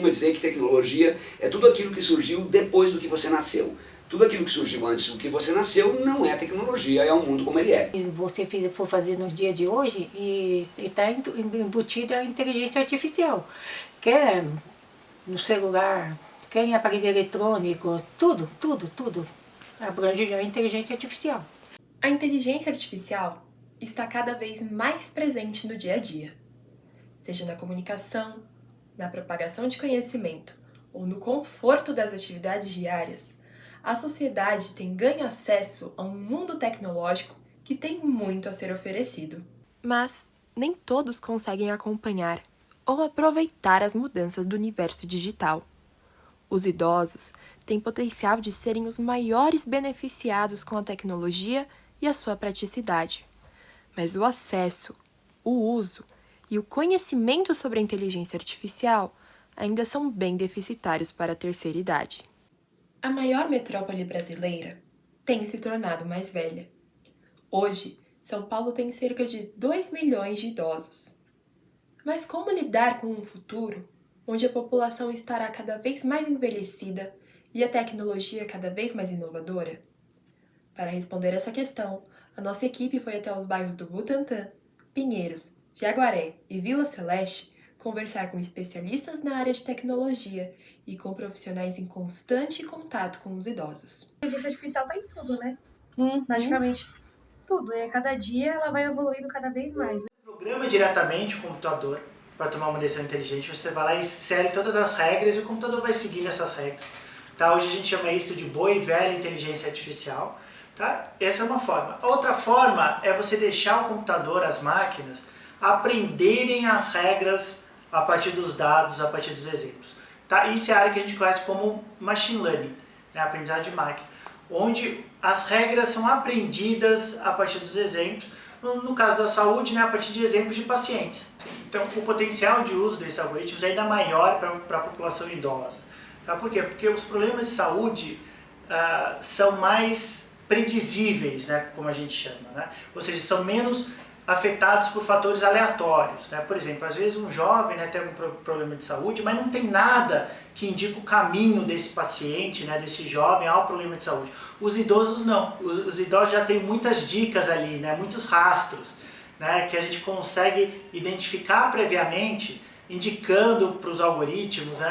costuma dizer que tecnologia é tudo aquilo que surgiu depois do que você nasceu. Tudo aquilo que surgiu antes do que você nasceu não é tecnologia, é o mundo como ele é. E você for fazer nos dias de hoje e está embutida a inteligência artificial. Quer no celular, quer em aparelho eletrônico, tudo abrange a inteligência artificial. A inteligência artificial está cada vez mais presente no dia a dia, seja na comunicação, na propagação de conhecimento ou no conforto das atividades diárias. A sociedade tem ganho acesso a um mundo tecnológico que tem muito a ser oferecido. Mas nem todos conseguem acompanhar ou aproveitar as mudanças do universo digital. Os idosos têm potencial de serem os maiores beneficiados com a tecnologia e a sua praticidade. Mas o acesso, o uso e o conhecimento sobre a inteligência artificial ainda são bem deficitários para a terceira idade. A maior metrópole brasileira tem se tornado mais velha. Hoje, São Paulo tem cerca de 2 milhões de idosos. Mas como lidar com um futuro onde a população estará cada vez mais envelhecida e a tecnologia cada vez mais inovadora? Para responder essa questão, a nossa equipe foi até os bairros do Butantã, Pinheiros, Jaguaré e Vila Celeste conversar com especialistas na área de tecnologia e com profissionais em constante contato com os idosos. A inteligência artificial está em tudo, né? Praticamente tudo. E a cada dia ela vai evoluindo cada vez mais. Né? Programa diretamente o computador para tomar uma decisão inteligente. Você vai lá e insere todas as regras e o computador vai seguir essas regras. Tá? Hoje a gente chama isso de boa e velha inteligência artificial. Tá? Essa é uma forma. A outra forma é você deixar o computador, as máquinas, aprenderem as regras a partir dos dados, a partir dos exemplos. Tá? Isso é a área que a gente conhece como machine learning, né? Aprendizagem de máquina, onde as regras são aprendidas a partir dos exemplos, no caso da saúde, né? A partir de exemplos de pacientes. Então, o potencial de uso desses algoritmos é ainda maior para a população idosa. Tá? Por quê? Porque os problemas de saúde são mais predizíveis, né? Como a gente chama, né? Ou seja, são menos afetados por fatores aleatórios, né? Por exemplo, às vezes um jovem, né, tem algum problema de saúde, mas não tem nada que indique o caminho desse paciente, né, desse jovem ao problema de saúde. Os idosos não, os idosos já têm muitas dicas ali, né, muitos rastros, né, que a gente consegue identificar previamente, indicando para os algoritmos, né,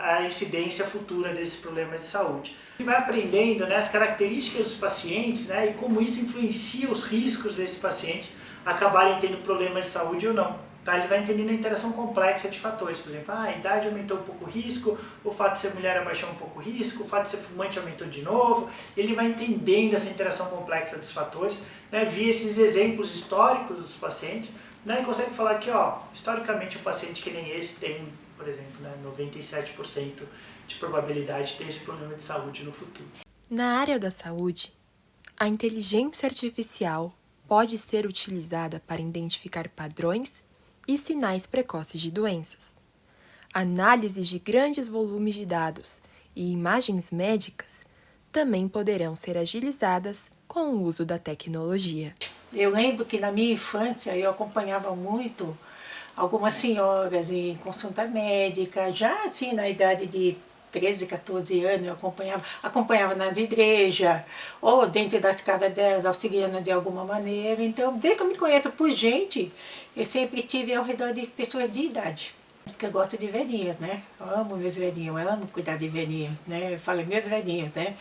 a incidência futura desse problema de saúde. E vai aprendendo, né, as características dos pacientes, né, e como isso influencia os riscos desse paciente acabarem tendo problemas de saúde ou não. Tá? Ele vai entendendo a interação complexa de fatores. Por exemplo, a idade aumentou um pouco o risco, o fato de ser mulher abaixou um pouco o risco, o fato de ser fumante aumentou de novo. Ele vai entendendo essa interação complexa dos fatores, né, via esses exemplos históricos dos pacientes, né, e consegue falar que, ó, historicamente, um paciente que nem esse tem, por exemplo, né, 97% de probabilidade de ter esse problema de saúde no futuro. Na área da saúde, a inteligência artificial pode ser utilizada para identificar padrões e sinais precoces de doenças. Análises de grandes volumes de dados e imagens médicas também poderão ser agilizadas com o uso da tecnologia. Eu lembro que na minha infância eu acompanhava muito algumas senhoras em consulta médica, já assim na idade de 13, 14 anos, eu acompanhava nas igrejas, ou dentro das casas delas, auxiliando de alguma maneira. Então, desde que eu me conheço por gente, eu sempre estive ao redor de pessoas de idade. Porque eu gosto de velhinhas, né? Eu amo meus velhinhos, eu amo cuidar de velhinhas, né? Eu falo meus velhinhos, né?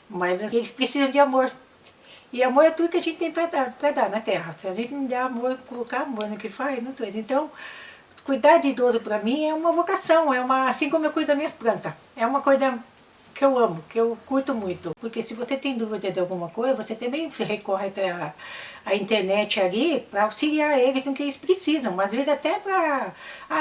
Mas assim, eles precisam de amor. E amor é tudo que a gente tem para dar na Terra. Se a gente não der amor, colocar amor no que faz, não faz. Então, cuidar de idoso para mim é uma vocação, assim como eu cuido das minhas plantas. É uma coisa que eu amo, que eu curto muito. Porque se você tem dúvida de alguma coisa, você também recorre até a internet ali para auxiliar eles no que eles precisam. Às vezes até para,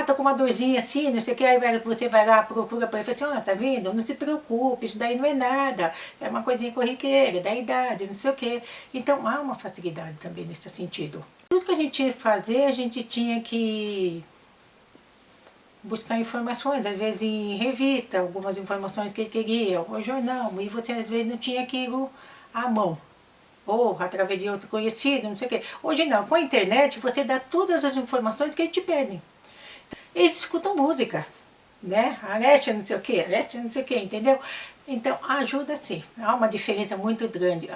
tô com uma dorzinha assim, não sei o que, aí você vai lá, procura para ele e fala assim, tá vendo? Não se preocupe, isso daí não é nada, é uma coisinha corriqueira, da idade, não sei o que. Então há uma facilidade também nesse sentido. Tudo que a gente tinha que fazer, a gente tinha que buscar informações, às vezes em revista, algumas informações que ele queria, ou jornal, e você às vezes não tinha aquilo à mão, ou através de outro conhecido, não sei o quê. Hoje não, com a internet você dá todas as informações que eles te pedem. Eles escutam música, né? Areste não sei o quê, areste não sei o quê, entendeu? Então ajuda sim, há uma diferença muito grande,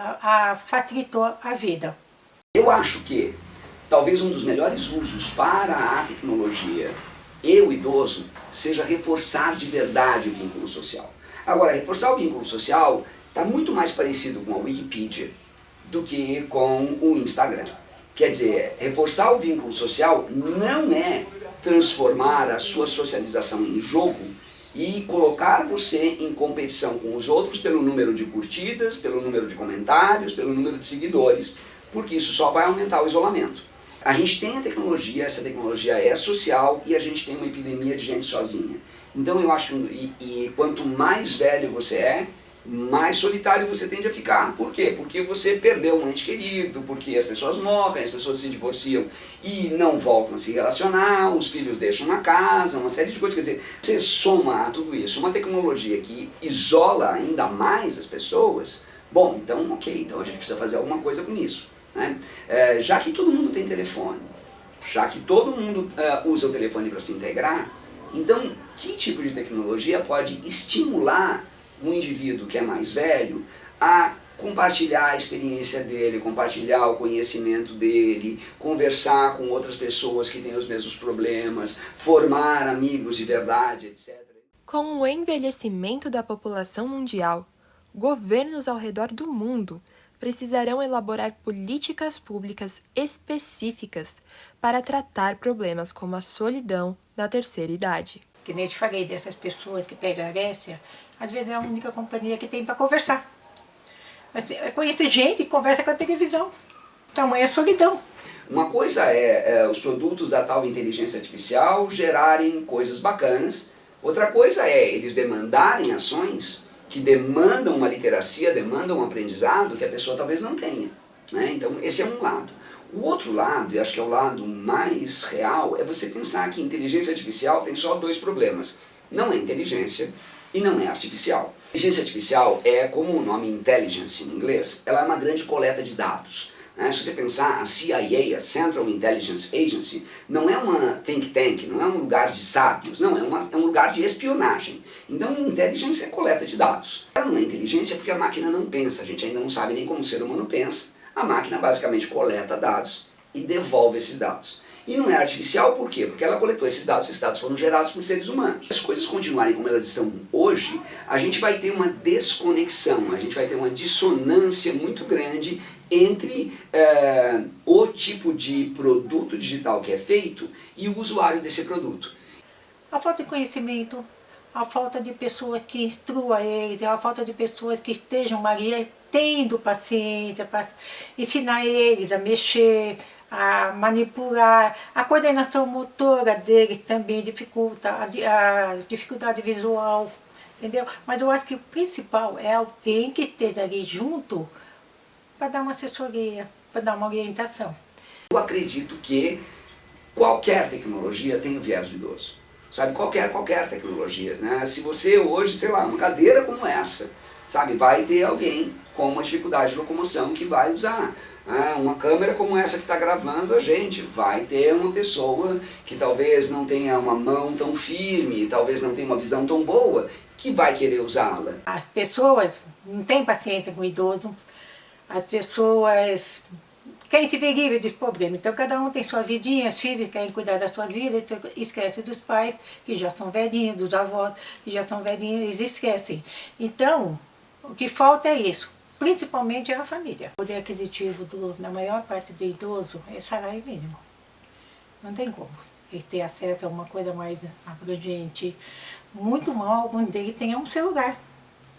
facilitou a vida. Eu acho que talvez um dos melhores usos para a tecnologia e o idoso seja reforçar de verdade o vínculo social. Agora, reforçar o vínculo social está muito mais parecido com a Wikipedia do que com o Instagram. Quer dizer, reforçar o vínculo social não é transformar a sua socialização em jogo e colocar você em competição com os outros pelo número de curtidas, pelo número de comentários, pelo número de seguidores, porque isso só vai aumentar o isolamento. A gente tem a tecnologia, essa tecnologia é social e a gente tem uma epidemia de gente sozinha. Então eu acho que quanto mais velho você é, mais solitário você tende a ficar. Por quê? Porque você perdeu um ente querido, porque as pessoas morrem, as pessoas se divorciam e não voltam a se relacionar, os filhos deixam a casa, uma série de coisas. Quer dizer, você soma a tudo isso uma tecnologia que isola ainda mais as pessoas, bom, então ok, então a gente precisa fazer alguma coisa com isso, né? Já que todo mundo tem telefone, já que todo mundo usa o telefone para se integrar, então que tipo de tecnologia pode estimular um indivíduo que é mais velho a compartilhar a experiência dele, compartilhar o conhecimento dele, conversar com outras pessoas que têm os mesmos problemas, formar amigos de verdade, etc. Com o envelhecimento da população mundial, governos ao redor do mundo precisarão elaborar políticas públicas específicas para tratar problemas como a solidão na terceira idade. Que nem eu te falei dessas pessoas que pegam a Arésia, às vezes é a única companhia que tem para conversar. Mas eu conheço gente que conversa com a televisão. Tamanha solidão. Uma coisa é os produtos da tal inteligência artificial gerarem coisas bacanas. Outra coisa é eles demandarem ações que demandam uma literacia, demandam um aprendizado que a pessoa talvez não tenha, né? Então esse é um lado. O outro lado, e acho que é o lado mais real, é você pensar que inteligência artificial tem só dois problemas. Não é inteligência e não é artificial. Inteligência artificial é, como o nome intelligence em inglês, ela é uma grande coleta de dados. Se você pensar, a CIA, a Central Intelligence Agency, não é uma think tank, não é um lugar de sábios, não, é um lugar de espionagem. Então, inteligência é coleta de dados. Ela não é inteligência porque a máquina não pensa, a gente ainda não sabe nem como o ser humano pensa. A máquina basicamente coleta dados e devolve esses dados. E não é artificial por quê? Porque ela coletou esses dados foram gerados por seres humanos. Se as coisas continuarem como elas estão hoje, a gente vai ter uma desconexão, a gente vai ter uma dissonância muito grande entre o tipo de produto digital que é feito e o usuário desse produto. A falta de conhecimento, a falta de pessoas que instruam eles, a falta de pessoas que estejam ali tendo paciência para ensinar eles a mexer, a manipular, a coordenação motora deles também dificulta, a dificuldade visual, entendeu? Mas eu acho que o principal é alguém que esteja ali junto para dar uma assessoria, para dar uma orientação. Eu acredito que qualquer tecnologia tem o viés do idoso, sabe? Qualquer tecnologia, né? Se você hoje, sei lá, uma cadeira como essa, sabe, vai ter alguém com uma dificuldade de locomoção que vai usar. Uma câmera como essa que está gravando a gente, vai ter uma pessoa que talvez não tenha uma mão tão firme, talvez não tenha uma visão tão boa, que vai querer usá-la. As pessoas não têm paciência com o idoso, as pessoas querem se ver livre dos problemas, então cada um tem sua vidinha, os filhos querem cuidar das suas vidas, esquece dos pais que já são velhinhos, dos avós que já são velhinhos, eles esquecem. Então, o que falta é isso. Principalmente é a família. O poder aquisitivo da maior parte do idoso é salário mínimo. Não tem como. Eles têm acesso a uma coisa mais abrangente. Muito mal, alguns deles tenham um celular.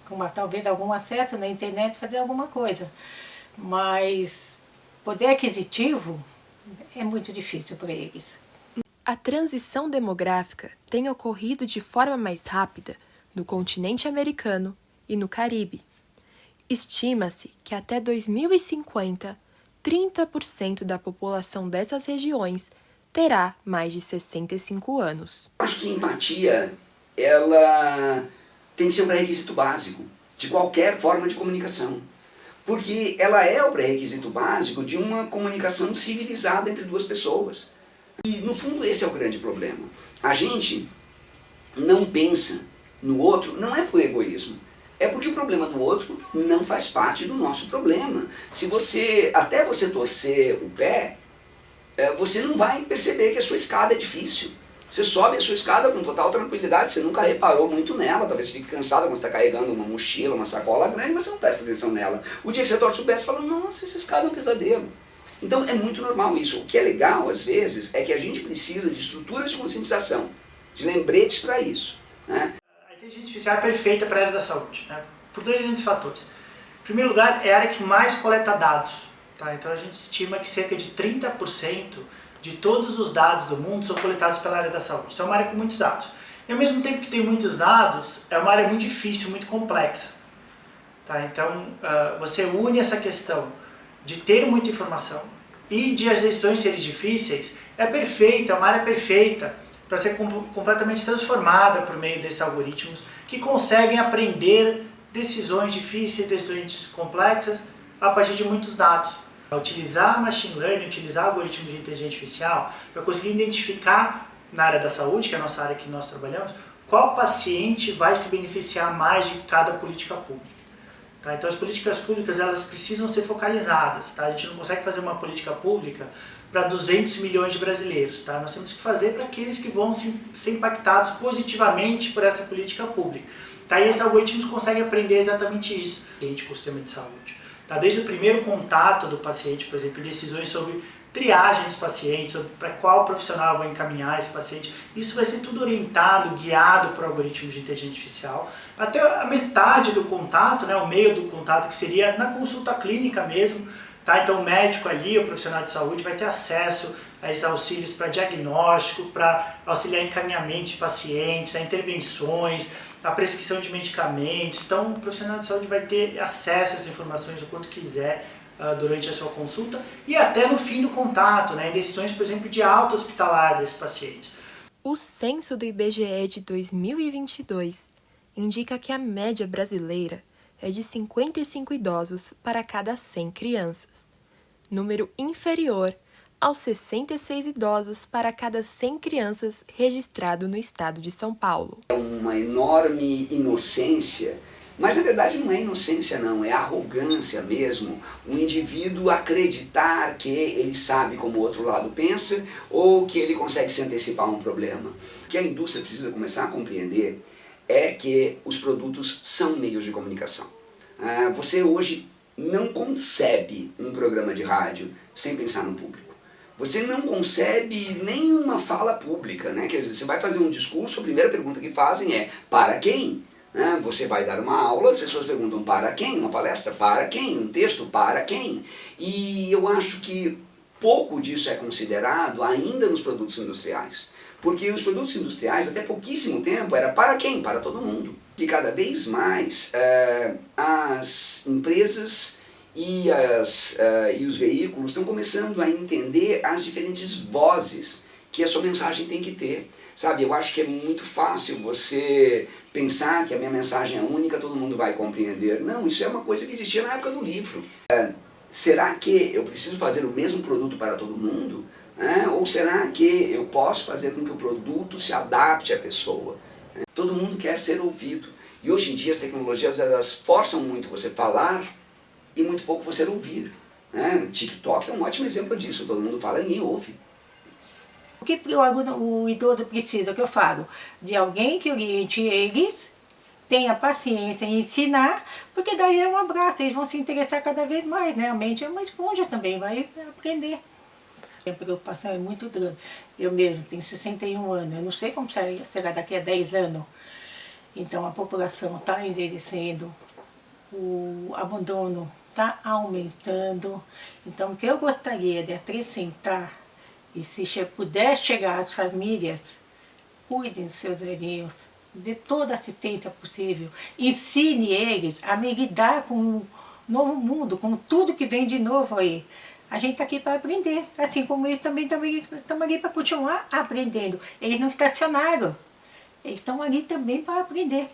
Com talvez algum acesso na internet, fazer alguma coisa. Mas poder aquisitivo é muito difícil para eles. A transição demográfica tem ocorrido de forma mais rápida no continente americano e no Caribe. Estima-se que até 2050, 30% da população dessas regiões terá mais de 65 anos. Acho que empatia, ela tem que ser um pré-requisito básico de qualquer forma de comunicação. Porque ela é o pré-requisito básico de uma comunicação civilizada entre duas pessoas. E, no fundo, esse é o grande problema. A gente não pensa no outro, não é por egoísmo. É porque o problema do outro não faz parte do nosso problema. Se você, até você torcer o pé, você não vai perceber que a sua escada é difícil. Você sobe a sua escada com total tranquilidade, você nunca reparou muito nela, talvez fique cansado quando você está carregando uma mochila, uma sacola grande, mas você não presta atenção nela. O dia que você torce o pé, você fala, nossa, essa escada é um pesadelo. Então é muito normal isso. O que é legal, às vezes, é que a gente precisa de estruturas de conscientização, de lembretes para isso, né? A inteligência artificial é perfeita para a área da saúde, né? Por dois grandes fatores. Em primeiro lugar, é a área que mais coleta dados. Tá? Então a gente estima que cerca de 30% de todos os dados do mundo são coletados pela área da saúde. Então é uma área com muitos dados. E ao mesmo tempo que tem muitos dados, é uma área muito difícil, muito complexa. Tá? Então você une essa questão de ter muita informação e de as decisões serem difíceis, é perfeita, é uma área perfeita para ser completamente transformada por meio desses algoritmos que conseguem aprender decisões difíceis, decisões complexas a partir de muitos dados. Utilizar machine learning, utilizar algoritmos de inteligência artificial para conseguir identificar na área da saúde, que é a nossa área que nós trabalhamos, qual paciente vai se beneficiar mais de cada política pública. Tá? Então as políticas públicas elas precisam ser focalizadas. Tá? A gente não consegue fazer uma política pública para 200 milhões de brasileiros. Tá? Nós temos que fazer para aqueles que vão ser impactados positivamente por essa política pública. Tá? E esses algoritmos conseguem aprender exatamente isso com o sistema de saúde. Tá? Desde o primeiro contato do paciente, por exemplo, decisões sobre triagem dos pacientes, sobre para qual profissional vai encaminhar esse paciente, isso vai ser tudo orientado, guiado por algoritmos de inteligência artificial, até a metade do contato, né, o meio do contato, que seria na consulta clínica mesmo. Tá? Então o médico ali, o profissional de saúde, vai ter acesso a esses auxílios para diagnóstico, para auxiliar em encaminhamento de pacientes, a intervenções, a prescrição de medicamentos. Então o profissional de saúde vai ter acesso a essas informações o quanto quiser durante a sua consulta e até no fim do contato, né, em decisões, por exemplo, de alta hospitalar desses pacientes. O censo do IBGE de 2022 indica que a média brasileira é de 55 idosos para cada 100 crianças, número inferior aos 66 idosos para cada 100 crianças registrado no estado de São Paulo. É uma enorme inocência, mas na verdade não é inocência não, é arrogância mesmo, um indivíduo acreditar que ele sabe como o outro lado pensa ou que ele consegue se antecipar a um problema. O que a indústria precisa começar a compreender é que os produtos são meios de comunicação. Você hoje não concebe um programa de rádio sem pensar no público. Você não concebe nenhuma fala pública, né? Quer dizer, você vai fazer um discurso, a primeira pergunta que fazem é para quem? Você vai dar uma aula, as pessoas perguntam para quem? Uma palestra para quem? Um texto para quem? E eu acho que pouco disso é considerado ainda nos produtos industriais. Porque os produtos industriais, até pouquíssimo tempo, era para quem? Para todo mundo. E cada vez mais as empresas e os veículos estão começando a entender as diferentes vozes que a sua mensagem tem que ter. Sabe, eu acho que é muito fácil você pensar que a minha mensagem é única, todo mundo vai compreender. Não, isso é uma coisa que existia na época do livro. Será que eu preciso fazer o mesmo produto para todo mundo? Ou será que eu posso fazer com que o produto se adapte à pessoa? Todo mundo quer ser ouvido. E hoje em dia as tecnologias elas forçam muito você falar e muito pouco você ouvir. TikTok é um ótimo exemplo disso. Todo mundo fala e ninguém ouve. O que o idoso precisa, que eu falo, de alguém que oriente eles, tenha paciência em ensinar, porque daí é um abraço, eles vão se interessar cada vez mais, né? A mente é uma esponja também, vai aprender. A preocupação é muito grande. Eu mesmo tenho 61 anos, eu não sei como será daqui a 10 anos. Então a população está envelhecendo, o abandono está aumentando. Então o que eu gostaria de acrescentar, e se puder chegar às famílias, cuidem dos seus velhinhos, dê toda a assistência possível, ensine eles a me lidar com o novo mundo, com tudo que vem de novo aí. A gente está aqui para aprender, assim como eles também estão ali para continuar aprendendo. Eles não estacionaram, eles estão ali também para aprender.